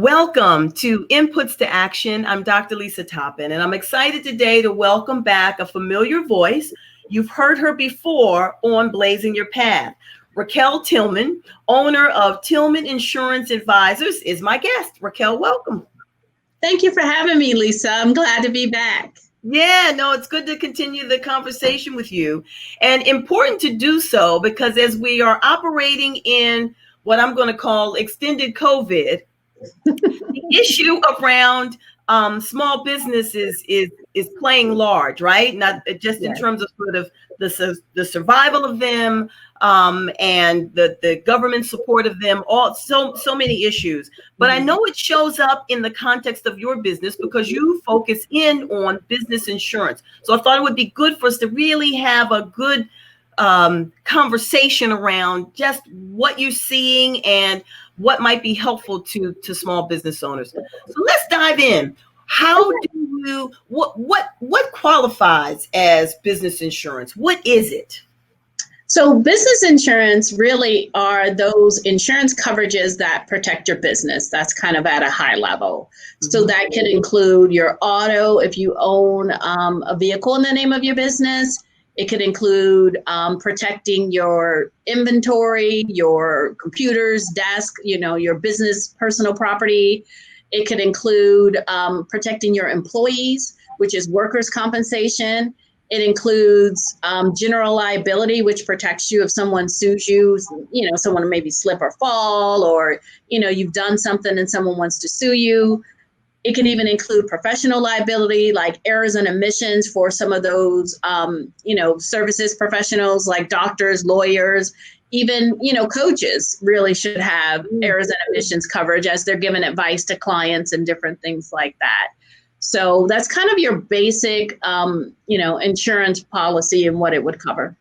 Welcome to Inputs to Action. I'm Dr. Lisa Toppin, and I'm excited today to welcome back a familiar voice. You've heard her before on Blazing Your Path. Raquel Tillman, owner of Tillman Insurance Advisors, is my guest. Raquel, welcome. Thank you for having me, Lisa. I'm glad to be back. Yeah, no, it's good to continue the conversation with you, and important to do so because as we are operating in what I'm going to call extended COVID, the issue around small businesses is playing large, right? Not just in terms of sort of the survival of them and the government support of them, all so many issues. But I know it shows up in the context of your business because you focus in on business insurance. So I thought it would be good for us to really have a good conversation around just what you're seeing and what might be helpful to small business owners. So let's dive in. How do you, what qualifies as business insurance? What is it? So business insurance really are those insurance coverages that protect your business. That's kind of at a high level. So that could include your auto, if you own a vehicle in the name of your business. It could include protecting your inventory, your computers, desk, your business, personal property. It could include protecting your employees, which is workers' compensation. It includes general liability, which protects you if someone sues you, someone maybe slip or fall, or, you've done something and someone wants to sue you. It can even include professional liability, like errors and omissions for some of those, services professionals like doctors, lawyers, even, coaches really should have errors and omissions coverage as they're giving advice to clients and different things like that. So that's kind of your basic, insurance policy and what it would cover.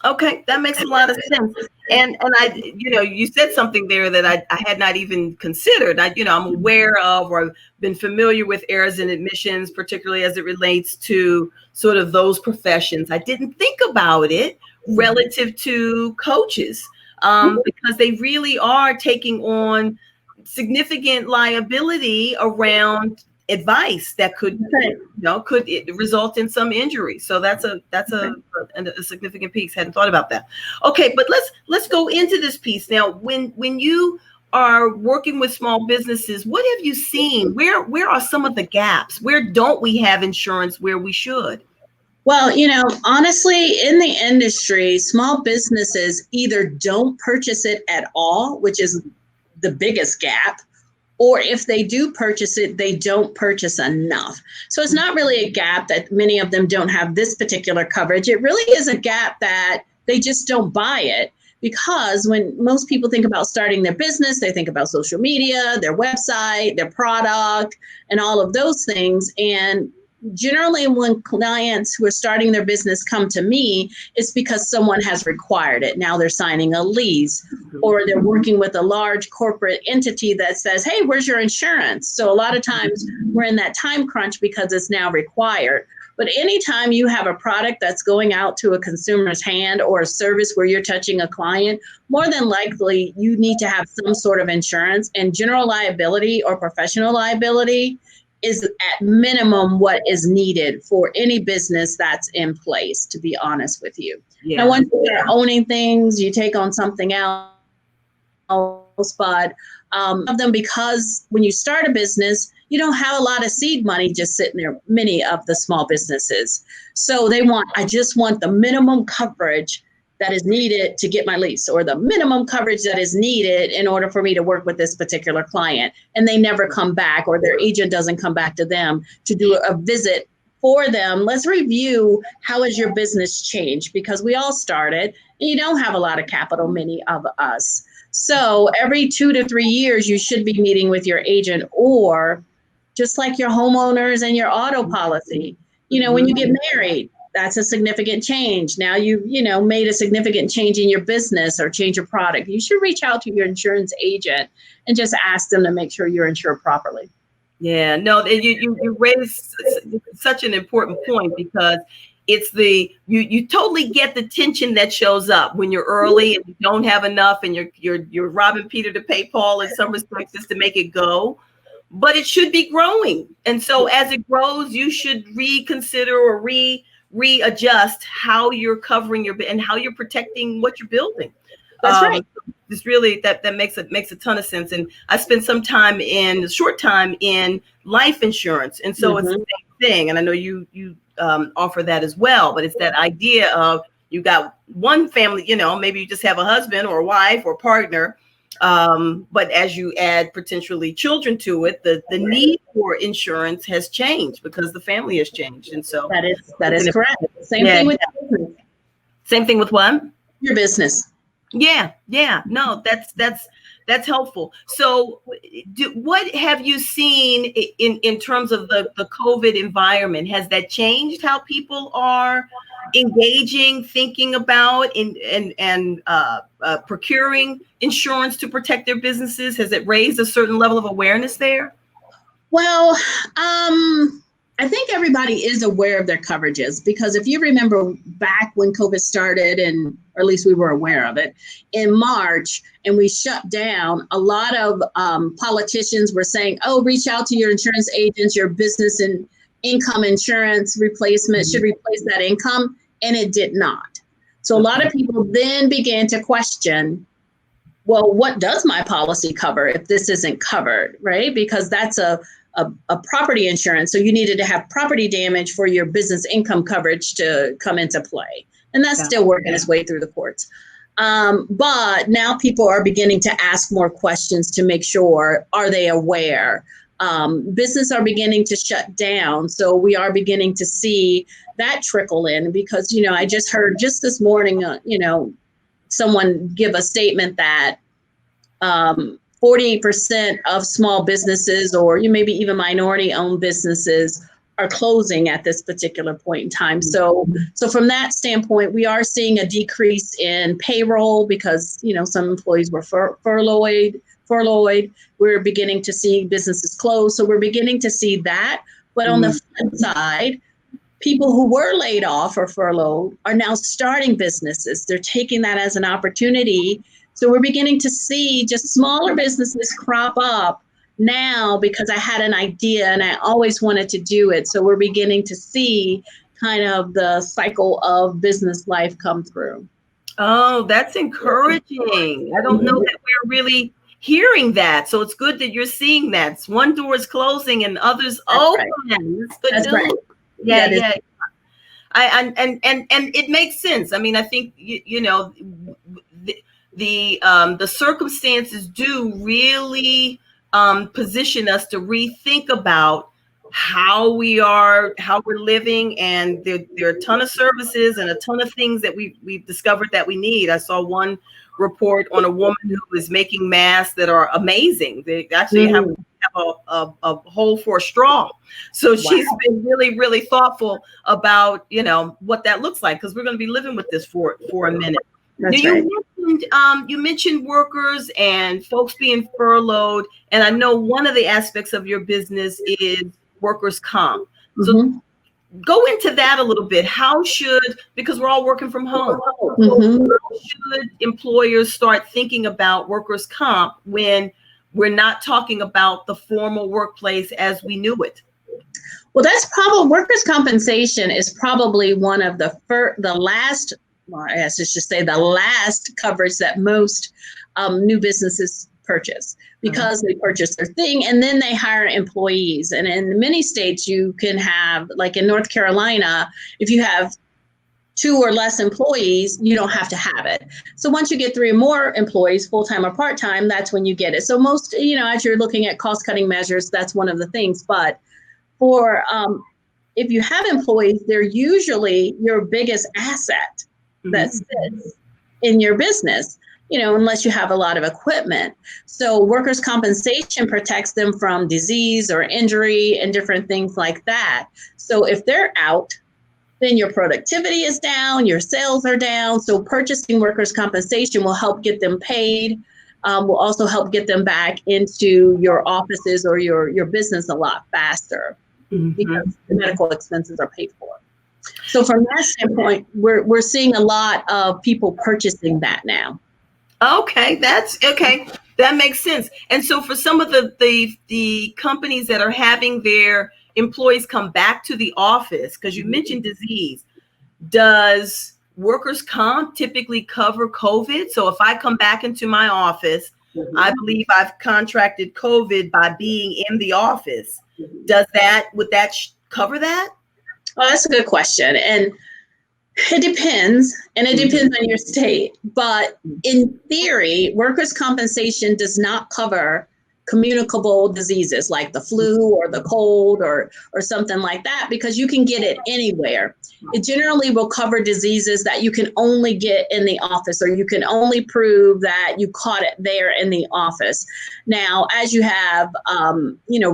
Okay, that makes a lot of sense. And I, you said something there that I had not even considered. I'm aware of or been familiar with errors and admissions, particularly as it relates to sort of those professions. I didn't think about it relative to coaches because they really are taking on significant liability around advice that could result in some injury. So that's a significant piece. Hadn't thought about that. Okay, but let's go into this piece now. When you are working with small businesses, what have you seen? Where are some of the gaps? Where don't we have insurance where we should? Well, honestly, in the industry, small businesses either don't purchase it at all, which is the biggest gap, or if they do purchase it, they don't purchase enough. So it's not really a gap that many of them don't have this particular coverage. It really is a gap that they just don't buy it, because when most people think about starting their business, they think about social media, their website, their product, and all of those things. And generally, when clients who are starting their business come to me, it's because someone has required it. Now they're signing a lease, or they're working with a large corporate entity that says, hey, where's your insurance? So a lot of times we're in that time crunch because it's now required. But anytime you have a product that's going out to a consumer's hand or a service where you're touching a client, more than likely you need to have some sort of insurance, and general liability or professional liability is at minimum what is needed for any business that's in place, to be honest with you. Yeah. Now, once you start owning things, you take on something else, but of them, because when you start a business, you don't have a lot of seed money just sitting there, many of the small businesses. So I just want the minimum coverage that is needed to get my lease, or the minimum coverage that is needed in order for me to work with this particular client. And they never come back, or their agent doesn't come back to them to do a visit for them. Let's review, how has your business changed? Because we all started, and you don't have a lot of capital, many of us. So every 2 to 3 years, you should be meeting with your agent, or just like your homeowners and your auto policy. When you get married, that's a significant change. Now you've, made a significant change in your business or change your product. You should reach out to your insurance agent and just ask them to make sure you're insured properly. Yeah, no, you raised such an important point, because it's you totally get the tension that shows up when you're early and you don't have enough, and you're robbing Peter to pay Paul in some respects just to make it go. but it should be growing. And so as it grows, you should reconsider or readjust how you're covering and how you're protecting what you're building. That's right. This really that makes a ton of sense. And I spent some time short time in life insurance, and so it's the same thing. And I know you offer that as well, but it's that idea of you got one family, maybe you just have a husband or a wife or partner, but as you add potentially children to it, the need for insurance has changed because the family has changed. And so that is correct. Same thing with business. Same thing with what? Your business. Yeah. No, that's helpful. So what have you seen in terms of the COVID environment? Has that changed how people are engaging, thinking about and procuring insurance to protect their businesses? Has it raised a certain level of awareness there? Well, I think everybody is aware of their coverages, because if you remember back when COVID started, or at least we were aware of it in March, and we shut down, a lot of politicians were saying, oh, reach out to your insurance agents, your business and income insurance replacement should replace that income. And it did not. So a lot of people then began to question, well, what does my policy cover if this isn't covered, right? Because that's a property insurance. So you needed to have property damage for your business income coverage to come into play. And that's still working its way through the courts. But now people are beginning to ask more questions to make sure, are they aware? Business are beginning to shut down. So we are beginning to see that trickle in, because, I just heard just this morning, someone give a statement that 48% of small businesses, or maybe even minority-owned businesses, are closing at this particular point in time. So from that standpoint, we are seeing a decrease in payroll because, some employees were furloughed. We're beginning to see businesses close. So we're beginning to see that. But on the flip side, people who were laid off or furloughed are now starting businesses. They're taking that as an opportunity. So we're beginning to see just smaller businesses crop up now because I had an idea and I always wanted to do it. So we're beginning to see kind of the cycle of business life come through. Oh, that's encouraging. I don't know that we're really hearing that. So it's good that you're seeing that. One door is closing and others open. Right. It's good That's news. right. Yeah. And it makes sense. I mean, I think the circumstances do really position us to rethink about how we're living, and there are a ton of services and a ton of things that we've discovered that we need. I saw one report on a woman who is making masks that are amazing. They actually have a hole for a straw. So she's been really, really thoughtful about, what that looks like, because we're going to be living with this for a minute. That's now, right. You mentioned workers and folks being furloughed, and I know one of the aspects of your business is workers' comp. So go into that a little bit. Because we're all working from home, so how should employers start thinking about workers' comp when we're not talking about the formal workplace as we knew it? Well, that's probably, workers' compensation is probably one of the last, well, I guess I should say the last coverage that most new businesses purchase, because they purchase their thing and then they hire employees. And in many states, you can have, like in North Carolina, if you have 2 or less employees, you don't have to have it. So once you get 3 or more employees, full-time or part-time, that's when you get it. So most, as you're looking at cost-cutting measures, that's one of the things. But for if you have employees, they're usually your biggest asset that sits in your business, unless you have a lot of equipment. So workers' compensation protects them from disease or injury and different things like that. So if they're out, then your productivity is down, your sales are down. So purchasing workers' compensation will help get them paid, will also help get them back into your offices or your business a lot faster, because the medical expenses are paid for. So from that standpoint, we're seeing a lot of people purchasing that now. Okay, that's okay. That makes sense. And so for some of the companies that are having their employees come back to the office, because you mentioned disease, does workers' comp typically cover COVID? So if I come back into my office, I believe I've contracted COVID by being in the office. Would that cover that? Oh, that's a good question. And it depends, and it depends on your state. But in theory, workers' compensation does not cover communicable diseases like the flu or the cold or something like that, because you can get it anywhere. It generally will cover diseases that you can only get in the office, or you can only prove that you caught it there in the office. Now, as you have,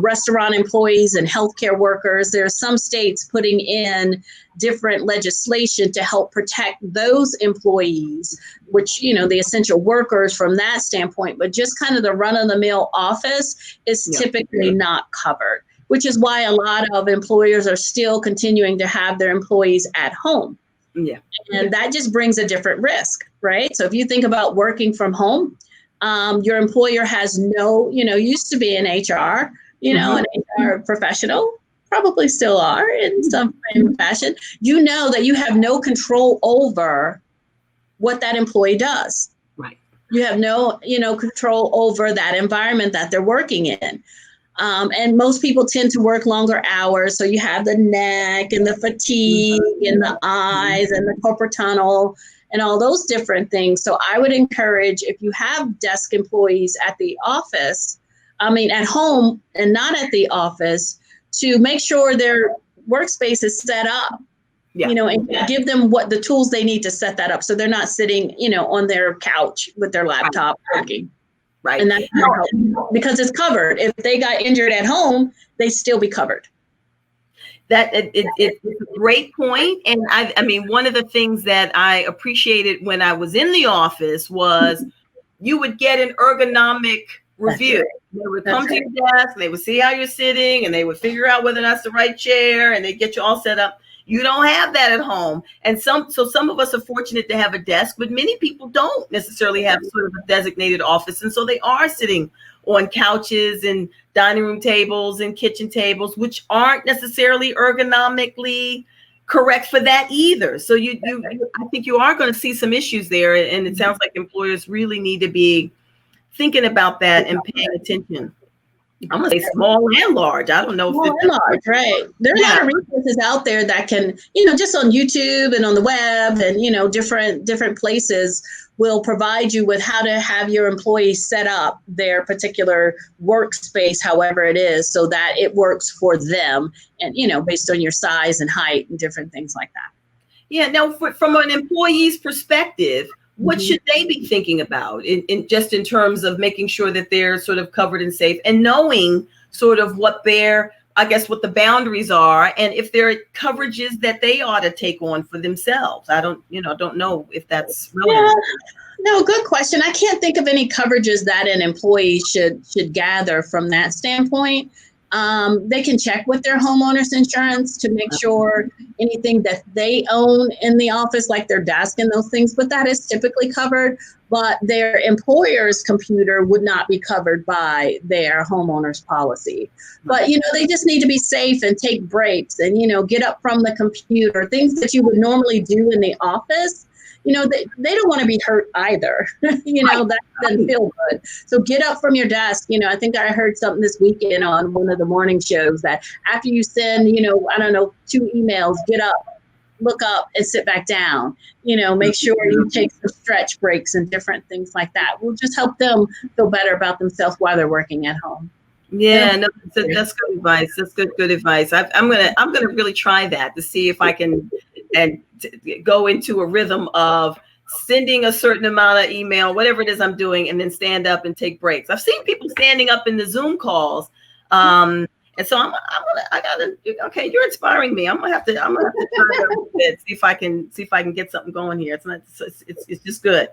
restaurant employees and healthcare workers, there are some states putting in different legislation to help protect those employees, which, the essential workers from that standpoint, but just kind of the run-of-the-mill office is typically not covered, which is why a lot of employers are still continuing to have their employees at home. Yeah. And that just brings a different risk, right? So if you think about working from home, your employer has used to be an HR, an HR professional, probably still are in some fashion. You know that you have no control over what that employee does. Right. You have no, control over that environment that they're working in. And most people tend to work longer hours. So you have the neck and the fatigue and the eyes and the corporate tunnel and all those different things. So I would encourage, if you have desk employees at the office, at home and not at the office, to make sure their workspace is set up, and give them what the tools they need to set that up, so they're not sitting, on their couch with their laptop working. Right. And that's because it's covered. If they got injured at home, they still be covered. It's a great point. And I mean, one of the things that I appreciated when I was in the office was you would get an ergonomic review. They would come to your desk, and they would see how you're sitting, and they would figure out whether that's the right chair, and they get you all set up. You don't have that at home. And some of us are fortunate to have a desk, but many people don't necessarily have sort of a designated office. And so they are sitting on couches and dining room tables and kitchen tables, which aren't necessarily ergonomically correct for that either. So I think you are going to see some issues there. And it sounds like employers really need to be thinking about that and paying attention. I'm going to say small and large. I don't know. Small and large, right. There are a lot of resources out there that can, just on YouTube and on the web and, different places will provide you with how to have your employees set up their particular workspace, however it is, so that it works for them and, based on your size and height and different things like that. Yeah. Now, from an employee's perspective, what should they be thinking about in terms of making sure that they're sort of covered and safe, and knowing sort of what the boundaries are, and if there are coverages that they ought to take on for themselves? I don't know if that's relevant. Yeah. No, good question. I can't think of any coverages that an employee should gather from that standpoint. They can check with their homeowner's insurance to make sure anything that they own in the office, like their desk and those things, but that is typically covered. But their employer's computer would not be covered by their homeowner's policy. But, they just need to be safe and take breaks and, get up from the computer, things that you would normally do in the office. They don't want to be hurt either. That doesn't feel good. So get up from your desk. I think I heard something this weekend on one of the morning shows that after you send, 2 emails, get up, look up, and sit back down. Make sure you take some stretch breaks and different things like that. We'll just help them feel better about themselves while they're working at home. Yeah, no, that's good advice. That's good advice. I'm gonna really try that to see if I can go into a rhythm of sending a certain amount of email, whatever it is I'm doing, and then stand up and take breaks. I've seen people standing up in the Zoom calls, and so okay, you're inspiring me. I'm gonna have to try that a bit, see if I can get something going here. It's just good.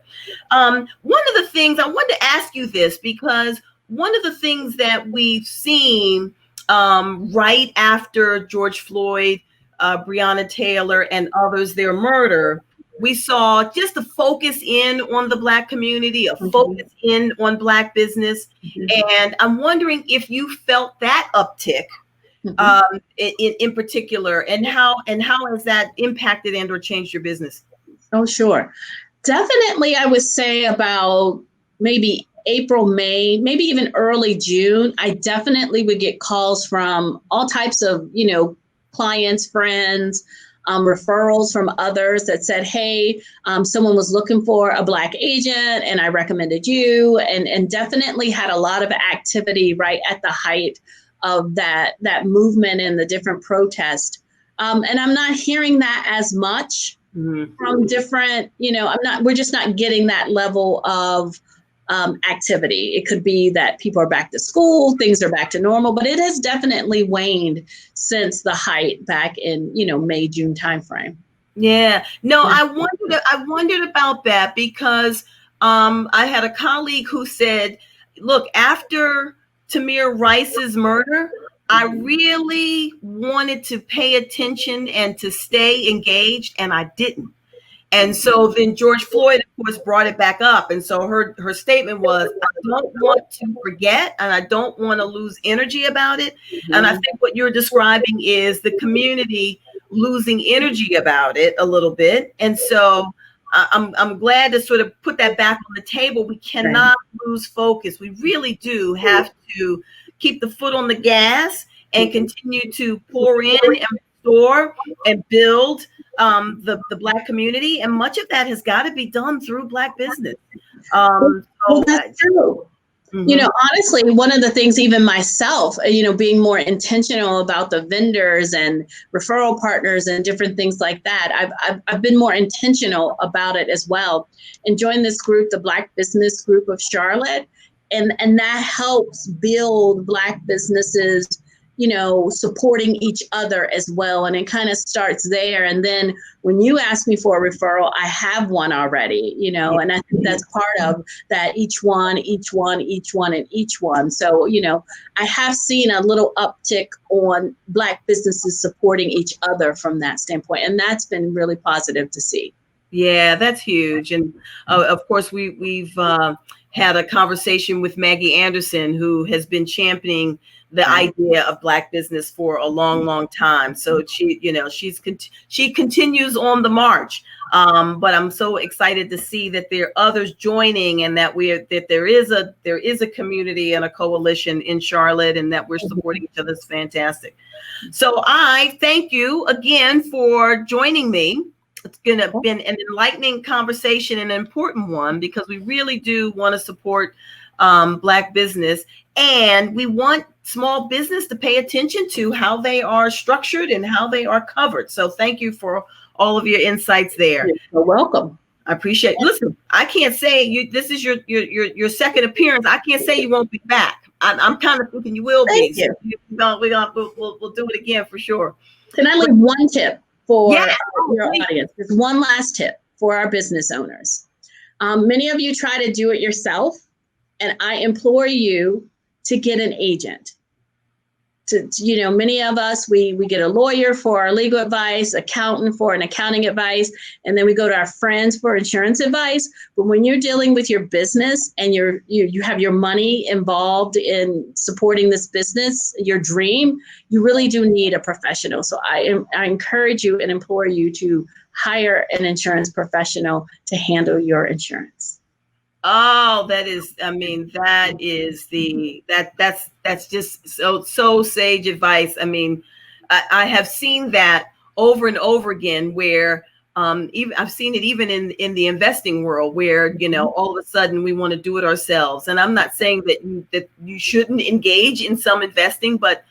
One of the things I wanted to ask you this, because one of the things that we've seen right after George Floyd, Breonna Taylor, and others, their murder, we saw just a focus in on the Black community, a Mhm. focus in on Black business. Mhm. And I'm wondering if you felt that uptick Mhm. in particular, and how has that impacted and or changed your business? Oh, sure. Definitely, I would say about maybe April, May, maybe even early June. I definitely would get calls from all types of, clients, friends, referrals from others that said, hey, someone was looking for a Black agent and I recommended you, and definitely had a lot of activity right at the height of that movement and the different protests. And I'm not hearing that as much from different, we're just not getting that level of activity. It could be that people are back to school, things are back to normal, but it has definitely waned since the height back in, May, June timeframe. Yeah, no, I wondered about that because I had a colleague who said, look, after Tamir Rice's murder, I really wanted to pay attention and to stay engaged, and I didn't. And so then George Floyd, of course, brought it back up. And so her statement was, I don't want to forget and I don't want to lose energy about it. And I think what you're describing is the community losing energy about it a little bit. And so I'm glad to sort of put that back on the table. We cannot lose focus. We really do have to keep the foot on the gas and continue to pour in and restore and build the Black community, and much of that has got to be done through Black business. Well, that's true. Mhm. Honestly, one of the things, even myself, being more intentional about the vendors and referral partners and different things like that, I've been more intentional about it as well. And joined this group, the Black Business Group of Charlotte, and that helps build Black businesses, supporting each other as well. And it kind of starts there. And then when you ask me for a referral, I have one already, and I think that's part of that each one. So, I have seen a little uptick on Black businesses supporting each other from that standpoint. And that's been really positive to see. Yeah, that's huge. And of course, we've had a conversation with Maggie Anderson, who has been championing the idea of Black business for a long, long time. So she continues on the march. But I'm so excited to see that there are others joining, and that there is a community and a coalition in Charlotte, and that we're supporting each other. It's fantastic. So I thank you again for joining me. It's been an enlightening conversation, and an important one, because we really do want to support Black business, and we want small business to pay attention to how they are structured and how they are covered. So thank you for all of your insights there. You're welcome. I appreciate it. Listen, I can't say this is your second appearance. I can't say you won't be back. I'm kind of thinking you will be. Thank you. So we'll do it again for sure. Can I leave one tip for your please. audience? There's one last tip for our business owners. Many of you try to do it yourself, and I implore you to get an agent. Many of us, we get a lawyer for our legal advice, accountant for an accounting advice, and then we go to our friends for insurance advice. But when you're dealing with your business and you have your money involved in supporting this business, your dream, you really do need a professional. So I encourage you and implore you to hire an insurance professional to handle your insurance. Oh, that's just so sage advice. I mean, I have seen that over and over again, where even I've seen it even in the investing world, where all of a sudden we want to do it ourselves. And I'm not saying that you shouldn't engage in some investing, but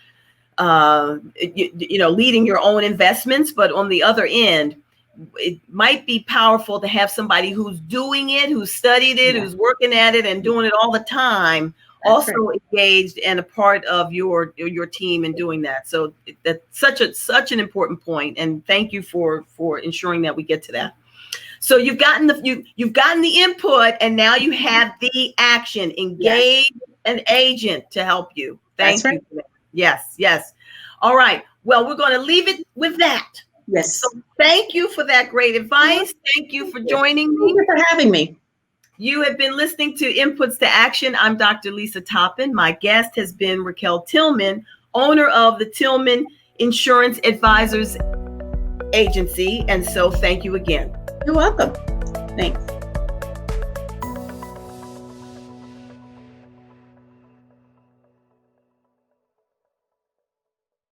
leading your own investments. But on the other end, it might be powerful to have somebody who's doing it, who's studied it, who's working at it and doing it all the time, also engaged and a part of your team in doing that. So that's such an important point, and thank you for ensuring that we get to that. So you've gotten the input, and now you have the action. Engage an agent to help you. Thank you. Yes. All right. Well, we're going to leave it with that. Yes. So thank you for that great advice. Thank you for joining me. Thank you for having me. You have been listening to Inputs to Action. I'm Dr. Lisa Toppin. My guest has been Raquel Tillman, owner of the Tillman Insurance Advisors Agency. And so thank you again. You're welcome. Thanks.